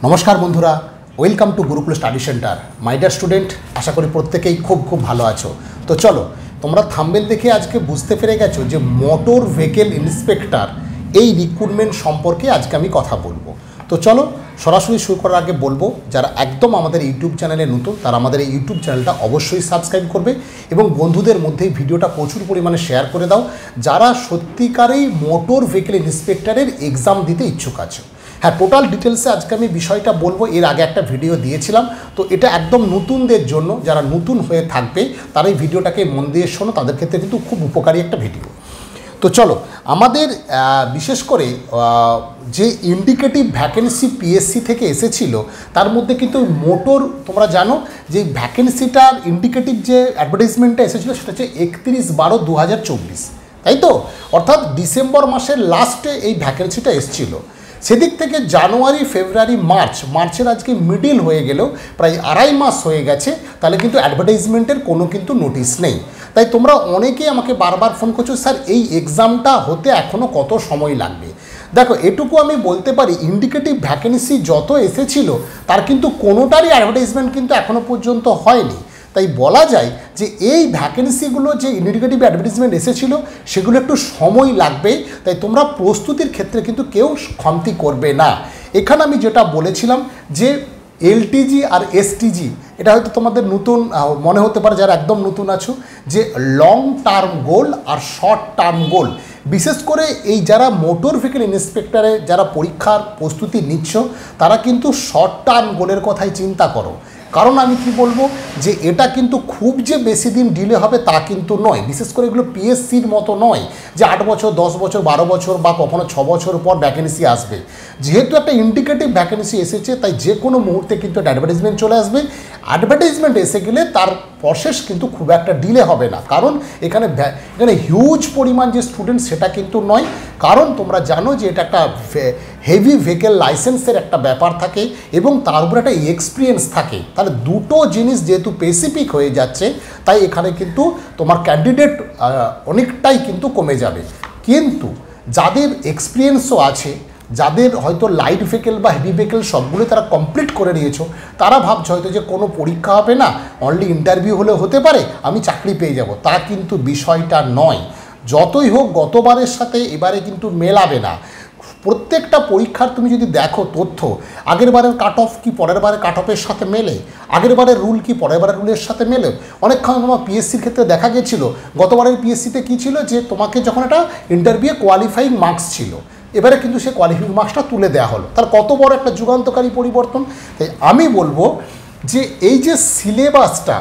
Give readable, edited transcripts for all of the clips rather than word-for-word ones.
নমস্কার বন্ধুরা, welcome to Gurukul study centre. My dear student, আশা করি প্রত্যেকেই খুব ভালো আছো। তো চলো, তোমরা থাম্বনেল দেখে আজকে বুঝতে পেরে গেছো যে মোটর ভেহিকেল ইন্সপেক্টর এই রিক্রুটমেন্ট সম্পর্কে আজকে আমি কথা বলবো। তো চলো সরাসরি শুরু করার আগে বলবো, যারা একদম আমাদের ইউটিউব চ্যানেলে নতুন তারা আমাদের এই ইউটিউব চ্যানেলটা অবশ্যই সাবস্ক্রাইব করবে এবং বন্ধুদের মধ্যে ভিডিওটা প্রচুর পরিমাণে শেয়ার করে দাও, যারা সত্যিকারেই মোটর ভেহিকেল ইন্সপেক্টরের এক্সাম দিতে ইচ্ছুক আছে। হ্যাঁ, টোটাল ডিটেলসে আজকে আমি বিষয়টা বলবো। এর আগে একটা ভিডিও দিয়েছিলাম, তো এটা একদম নতুনদের জন্য, যারা নতুন হয়ে থাকবে তারা এই ভিডিওটাকে মন দিয়ে শোনো, তাদের ক্ষেত্রে কিন্তু খুব উপকারী একটা ভিডিও। তো চলো, আমাদের বিশেষ করে যে ইন্ডিকেটিভ ভ্যাকেন্সি পিএসসি থেকে এসেছিল তার মধ্যে কিন্তু মোটর, তোমরা জানো যে ভ্যাকেন্সিটার ইন্ডিকেটিভ যে অ্যাডভার্টাইজমেন্টটা এসেছিলো সেটা হচ্ছে 31/12/2024, তাই তো? অর্থাৎ ডিসেম্বর মাসের লাস্টে এই ভ্যাকেন্সিটা এসেছিলো। সেদিক থেকে জানুয়ারি, ফেব্রুয়ারি, মার্চের আজকে মিডিল হয়ে গেলেও প্রায় 2.5 মাস হয়ে গেছে, তাহলে কিন্তু অ্যাডভার্টাইজমেন্টের কোনো কিন্তু নোটিশ নেই। তাই তোমরা অনেকেই আমাকে বারবার ফোন করছো, স্যার এই এক্সামটা হতে এখনও কত সময় লাগবে? দেখো, এটুকু আমি বলতে পারি, ইন্ডিকেটিভ ভ্যাকেন্সি যত এসেছিল তার কিন্তু কোনোটারই অ্যাডভার্টাইজমেন্ট কিন্তু এখনও পর্যন্ত হয়নি। তাই বলা যায় যে এই ভ্যাকেন্সিগুলো যে ইন্ডিকেটিভ অ্যাডভার্টাইজমেন্ট এসেছিলো সেগুলো একটু সময় লাগবে। তাই তোমরা প্রস্তুতির ক্ষেত্রে কিন্তু কেউ খামতি করবে না। এখানে আমি যেটা বলেছিলাম যে এলটিজি আর এসটিজি, এটা হয়তো তোমাদের নতুন মনে হতে পারে যারা একদম নতুন আছো, যে লং টার্ম গোল আর শর্ট টার্ম গোল। বিশেষ করে এই যারা মোটর ভেহিকেল ইন্সপেক্টরে যারা পরীক্ষার প্রস্তুতি নিচ্ছ তারা কিন্তু শর্ট টার্ম গোলের কথাই চিন্তা করো। কারণ আমি কি বলবো যে এটা কিন্তু খুব যে বেশি দিন ডিলে হবে তা কিন্তু নয়। বিশেষ করে এগুলো পিএসসির মতো নয় যে 8 বছর, 10 বছর, 12 বছর বা কখনো 6 বছর পর ভ্যাকেন্সি আসবে। যেহেতু একটা ইন্ডিকেটিভ ভ্যাকেন্সি এসেছে তাই যে কোনো মুহূর্তে কিন্তু একটা অ্যাডভার্টাইজমেন্ট চলে আসবে। অ্যাডভার্টাইজমেন্ট এসে গেলে তার প্রসেস কিন্তু খুব একটা ডিলে হবে না, কারণ এখানে হিউজ পরিমাণ যে স্টুডেন্ট সেটা কিন্তু নয়। কারণ তোমরা জানো যে এটা একটা হেভি ভেহিকেল লাইসেন্সের একটা ব্যাপার থাকে এবং তার উপরে একটা এক্সপিরিয়েন্স থাকে। তাহলে দুটো জিনিস যেহেতু স্পেসিফিক হয়ে যাচ্ছে তাই এখানে কিন্তু তোমার ক্যান্ডিডেট অনেকটাই কিন্তু কমে যাবে। কিন্তু যাদের এক্সপিরিয়েন্সও আছে, যাদের হয়তো লাইট ভেহিকেল বা হেভি ভেহিকেল সবগুলো তারা কমপ্লিট করে নিয়েছো, তারা ভাবছে হয়তো যে কোনো পরীক্ষা হবে না, অনলি ইন্টারভিউ হলে হতে পারে, আমি চাকরি পেয়ে যাব। তা কিন্তু বিষয়টা নয়। যতই হোক গতবারের সাথে এবারে কিন্তু মেলাবে না। প্রত্যেকটা পরীক্ষার তুমি যদি দেখো তথ্য, আগের বারের কাট অফ কি পরের বারের কাট অফের সাথে মেলে, আগের বারের রুল কি পরের বারের রুলের সাথে মেলে। অনেকক্ষণ তোমার পিএসসির ক্ষেত্রে দেখা গেছিলো, গতবারের পিএসসিতে কী ছিল যে তোমাকে যখন একটা ইন্টারভিউ কোয়ালিফাইং মার্কস ছিল, এবারে কিন্তু সে কোয়ালিফাইং মার্কসটা তুলে দেওয়া হলো। তার কত বড় একটা যুগান্তকারী পরিবর্তন। তাই আমি বলবো যে এই যে সিলেবাসটা,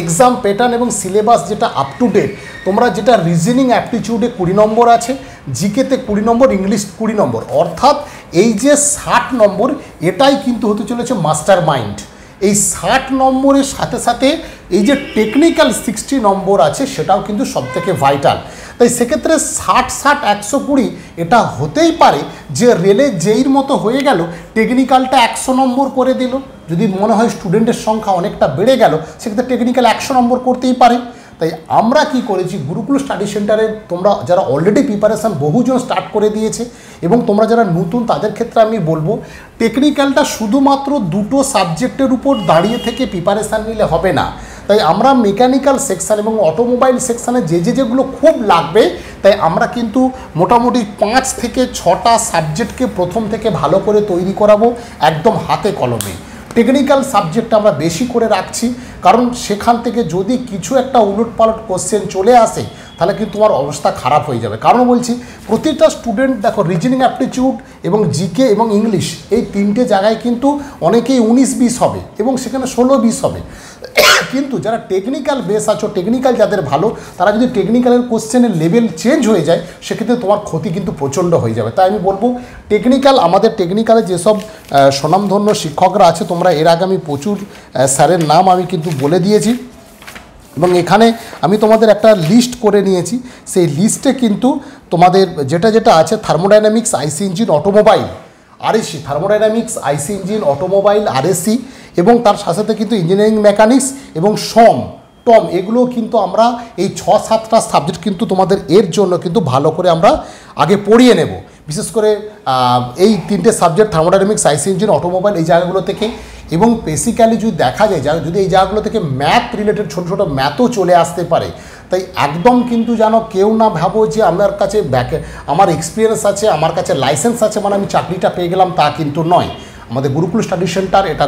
এক্সাম প্যাটার্ন এবং সিলেবাস যেটা আপ টু ডেট, তোমরা যেটা রিজনিং অ্যাপটিটিউডে 20 নম্বর আছে, জিকেতে 20 নম্বর, ইংলিশ 20 নম্বর, অর্থাৎ এই যে 60 নম্বর এটাই কিন্তু হতে চলেছে মাস্টার মাইন্ড। এই 60 নম্বরের সাথে সাথে এই যে টেকনিক্যাল 60 নম্বর আছে সেটাও কিন্তু সবথেকে ভাইটাল। তাই সেক্ষেত্রে 60-60-120 এটা হতেই পারে যে রেলে যেইর মতো হয়ে গেল, টেকনিক্যালটা 100 নম্বর করে দিল। যদি মনে হয় স্টুডেন্টের সংখ্যা অনেকটা বেড়ে গেল, সেক্ষেত্রে টেকনিক্যাল 100 নম্বর করতেই পারে। তাই আমরা কি করেছি, গুরুকুল স্টাডি সেন্টারে তোমরা যারা অলরেডি প্রিপারেশান বহুজন স্টার্ট করে দিয়েছে এবং তোমরা যারা নতুন তাদের ক্ষেত্রে আমি বলবো টেকনিক্যালটা শুধুমাত্র দুটো সাবজেক্টের উপর দাঁড়িয়ে থেকে প্রিপারেশান নিলে হবে না। তাই আমরা মেকানিক্যাল সেকশান এবং অটোমোবাইল সেকশানে যেগুলো খুব লাগবে, তাই আমরা কিন্তু মোটামুটি 5 থেকে 6টা সাবজেক্টকে প্রথম থেকে ভালো করে তৈরি করাবো একদম হাতে কলমে। টেকনিক্যাল সাবজেক্টটা আমরা বেশি করে রাখছি, কারণ সেখান থেকে যদি কিছু একটা উলটপালট কোশ্চেন চলে আসে তাহলে কিন্তু তোমার অবস্থা খারাপ হয়ে যাবে। কারণ বলছি, প্রতিটা স্টুডেন্ট দেখো, রিজনিং অ্যাপটিটিউড এবং জিকে এবং ইংলিশ এই 3টে জায়গায় কিন্তু অনেকেই 19-20 হবে এবং সেখানে 16-20 হবে। কিন্তু যারা টেকনিক্যাল বেস আছো, টেকনিক্যাল যাদের ভালো, তারা যদি টেকনিক্যালের কোশ্চেনের লেভেল চেঞ্জ হয়ে যায় সেক্ষেত্রে তোমার ক্ষতি কিন্তু প্রচণ্ড হয়ে যাবে। তাই আমি বলবো টেকনিক্যাল, আমাদের টেকনিক্যালে যেসব স্বনামধন্য শিক্ষকরা আছে, তোমরা এর আগে আমি প্রচুর স্যারের নাম আমি কিন্তু বলে দিয়েছি এবং এখানে আমি তোমাদের একটা লিস্ট করে নিয়েছি। সেই লিস্টে কিন্তু তোমাদের যেটা আছে, থার্মোডাইনামিক্স, আইসি ইঞ্জিন, অটোমোবাইল, আরএসি, থার্মোডাইনামিক্স, আইসি ইঞ্জিন, অটোমোবাইল, আরএসি এবং তার সাথে কিন্তু ইঞ্জিনিয়ারিং মেকানিক্স এবং টম, এগুলো কিন্তু আমরা এই 6-7টা সাবজেক্ট কিন্তু তোমাদের এর জন্য কিন্তু ভালো করে আমরা আগে পড়িয়ে নেব। বিশেষ করে এই তিনটে সাবজেক্ট থার্মোডাইনামিক্স, আইসি ইঞ্জিন, অটোমোবাইল, এই জায়গাগুলো থেকে। এবং বেসিক্যালি যদি দেখা যায় যদি এই জায়গাগুলো থেকে ম্যাথ রিলেটেড ছোটো ছোটো ম্যাথও চলে আসতে পারে, তাই একদম কিন্তু যেন কেউ না ভাবো যে আমার কাছে আমার এক্সপিরিয়েন্স আছে, আমার কাছে লাইসেন্স আছে মানে আমি চাকরিটা পেয়ে গেলাম, তা কিন্তু নয়। আমাদের গুরুকুল স্টাডি সেন্টার এটা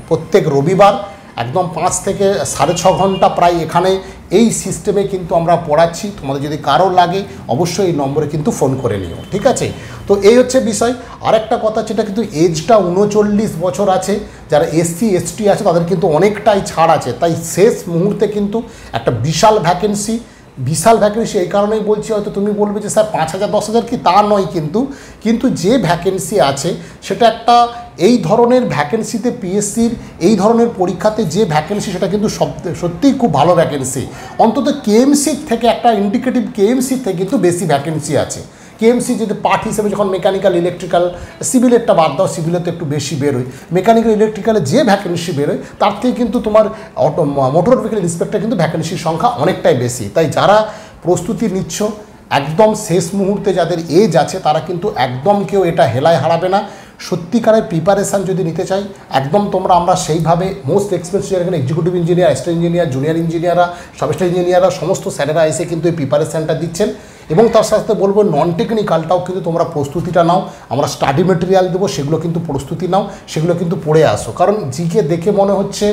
প্রত্যেক রবিবার একদম 5 থেকে 6.5 ঘন্টা প্রায় এখানে এই সিস্টেমে কিন্তু আমরা পড়াচ্ছি। তোমাদের যদি কারো লাগে অবশ্যই এই নম্বরে কিন্তু ফোন করে নিও, ঠিক আছে? তো এই হচ্ছে বিষয়। আরেকটা কথা, যেটা কিন্তু এজটা 39 বছর আছে, যারা SC ST আছে তাদের কিন্তু অনেকটাই ছাড় আছে। তাই শেষ মুহূর্তে কিন্তু একটা বিশাল ভ্যাকেন্সি এই কারণেই বলছি। হয়তো তুমি বলবে যে স্যার 5,000 10,000 কি, তা নয় কিন্তু যে ভ্যাকেন্সি আছে সেটা একটা এই ধরনের ভ্যাকেন্সিতে পিএসসির এই ধরনের পরীক্ষাতে যে ভ্যাকেন্সি সেটা কিন্তু সত্যিই খুব ভালো ভ্যাকেন্সি। অন্তত কেএমসির থেকে একটা ইন্ডিকেটিভ কেএমসির থেকে কিন্তু বেশি ভ্যাকেন্সি আছে। কেএমসি যদি পার্ট হিসেবে যখন মেকানিক্যাল, ইলেকট্রিক্যাল, সিভিলেরটা বাদ দাও, সিভিলে তো একটু বেশি বেরোয়, মেকানিক্যাল ইলেকট্রিক্যালে যে ভ্যাকেন্সি বেরোয় তার থেকে কিন্তু তোমার মোটর ভেহিকেল ইন্সপেক্টর কিন্তু ভ্যাকেন্সির সংখ্যা অনেকটাই বেশি। তাই যারা প্রস্তুতি নিচ্ছ একদম শেষ মুহূর্তে যাদের এজ আছে তারা কিন্তু একদম কেউ এটা হেলায় হারাবে না। সত্যিকারের প্রিপারেশান যদি নিতে চাই একদম আমরা সেইভাবে মোস্ট এক্সপেন্সিভ এখানে executive engineer, assistant engineer, junior ইঞ্জিনিয়াররা, সাবস্টেশন ইঞ্জিনিয়াররা সমস্ত স্যারেরা এসে কিন্তু এই প্রিপারেশানটা দিচ্ছেন। এবং তার সাথে বলবো নন টেকনিক্যালটাও কিন্তু তোমরা প্রস্তুতিটা নাও, আমরা স্টাডি মেটেরিয়াল দেবো, সেগুলো কিন্তু প্রস্তুতি নাও, সেগুলো কিন্তু পড়ে আসো। কারণ জিকে দেখে মনে হচ্ছে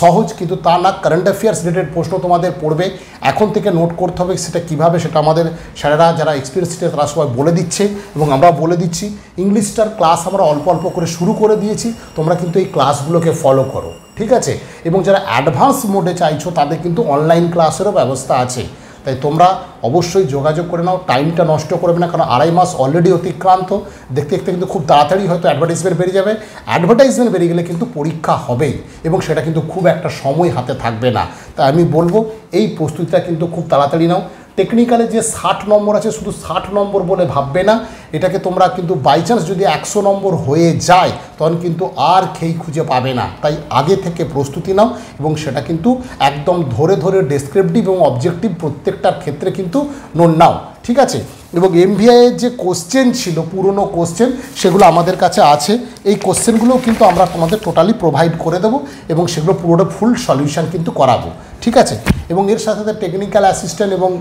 সহজ, কিন্তু তা না। কারেন্ট অ্যাফেয়ার্স রিলেটেড প্রশ্ন তোমাদের পড়বে, এখন থেকে নোট করতে হবে সেটা কীভাবে, সেটা আমাদের স্যারেরা যারা এক্সপিরিয়েন্স তারা সবাই বলে দিচ্ছে এবং আমরা বলে দিচ্ছি। ইংলিশটার ক্লাস আমরা অল্প অল্প করে শুরু করে দিয়েছি, তোমরা কিন্তু এই ক্লাসগুলোকে ফলো করো, ঠিক আছে? এবং যারা অ্যাডভান্স মোডে চাইছো তাদের কিন্তু অনলাইন ক্লাসেরও ব্যবস্থা আছে। তাই তোমরা অবশ্যই যোগাযোগ করে নাও, টাইমটা নষ্ট করবে না, কারণ 2.5 মাস অলরেডি অতিক্রান্ত। দেখতে দেখতে কিন্তু খুব তাড়াতাড়ি হয়তো অ্যাডভার্টাইজমেন্ট বেরিয়ে যাবে। অ্যাডভার্টাইজমেন্ট বেরিয়ে গেলে কিন্তু পরীক্ষা হবেই এবং সেটা কিন্তু খুব একটা সময় হাতে থাকবে না। তাই আমি বলবো এই প্রস্তুতিটা কিন্তু খুব তাড়াতাড়ি নাও। টেকনিক্যালে যে 60 নম্বর আছে শুধু 60 নম্বর বলে ভাববে না, এটাকে তোমরা কিন্তু বাইচান্স যদি 100 নম্বর হয়ে যায় তখন কিন্তু আর খেই খুঁজে পাবে না। তাই আগে থেকে প্রস্তুতি নাও এবং সেটা কিন্তু একদম ধরে ধরে ডেসক্রিপটিভ এবং অবজেক্টিভ প্রত্যেকটার ক্ষেত্রে কিন্তু নোট নাও, ঠিক আছে? এবং এমভিআইয়ের যে কোশ্চেন ছিল, পুরনো কোশ্চেন, সেগুলো আমাদের কাছে আছে। এই কোশ্চেনগুলোও কিন্তু আমরা তোমাদের টোটালি প্রোভাইড করে দেবো এবং সেগুলো পুরোটা ফুল সলিউশন কিন্তু করাবো, ঠিক আছে? এবং এর সাথে সাথে টেকনিক্যাল অ্যাসিস্ট্যান্ট এবং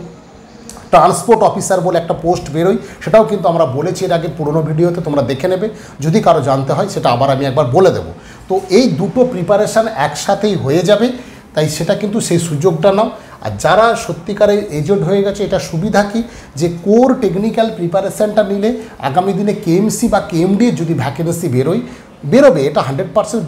ট্রান্সপোর্ট অফিসার বলে একটা পোস্ট বেরোয়, সেটাও কিন্তু আমরা বলেছি এর আগে পুরোনো ভিডিওতে, তোমরা দেখে নেবে। যদি কারো জানতে হয় সেটা আবার আমি একবার বলে দেবো। তো এই দুটো প্রিপারেশান একসাথেই হয়ে যাবে, তাই সেটা কিন্তু সেই সুযোগটা নাও। আর যারা সত্যিকারের এজেন্ট হয়ে গেছে, এটা সুবিধা কি যে কোর টেকনিক্যাল প্রিপারেশানটা নিলে আগামী দিনে কেএমসি বা কেএমডি যদি ভ্যাকেন্সি বেরোবে, এটা 100%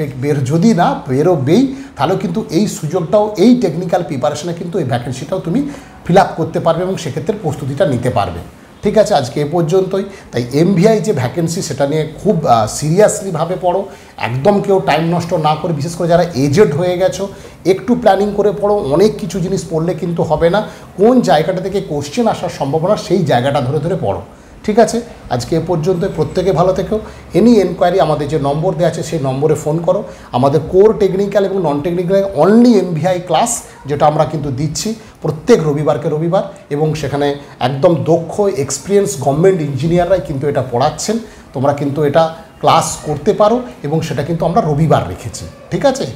যদি না বেরোবেই, তাহলেও কিন্তু এই সুযোগটাও এই টেকনিক্যাল প্রিপারেশনে কিন্তু এই ভ্যাকেন্সিটাও তুমি ফিল আপ করতে পারবে এবং সেক্ষেত্রে প্রস্তুতিটা নিতে পারবে, ঠিক আছে? আজকে এ পর্যন্তই। তাই এমভিআই যে ভ্যাকেন্সি সেটা নিয়ে খুব সিরিয়াসলিভাবে পড়ো, একদম কেউ টাইম নষ্ট না করে। বিশেষ করে যারা এজেড হয়ে গেছো একটু প্ল্যানিং করে পড়ো। অনেক কিছু জিনিস পড়লে কিন্তু হবে না, কোন জায়গাটা থেকে কোশ্চেন আসার সম্ভাবনা সেই জায়গাটা ধরে ধরে পড়ো, ঠিক আছে? আজকে এ পর্যন্ত, প্রত্যেকে ভালো থেকো। এনি এনকোয়ারি আমাদের যে নম্বর দেওয়া আছে সেই নম্বরে ফোন করো। আমাদের কোর টেকনিক্যাল এবং non technical only MVI class যেটা আমরা কিন্তু দিচ্ছি প্রত্যেক রবিবারকে রবিবার, এবং সেখানে একদম দক্ষ এক্সপিরিয়েন্স গভর্নমেন্ট ইঞ্জিনিয়াররাই কিন্তু এটা পড়াচ্ছেন। তোমরা কিন্তু এটা ক্লাস করতে পারো এবং সেটা কিন্তু আমরা রবিবার রেখেছি, ঠিক আছে?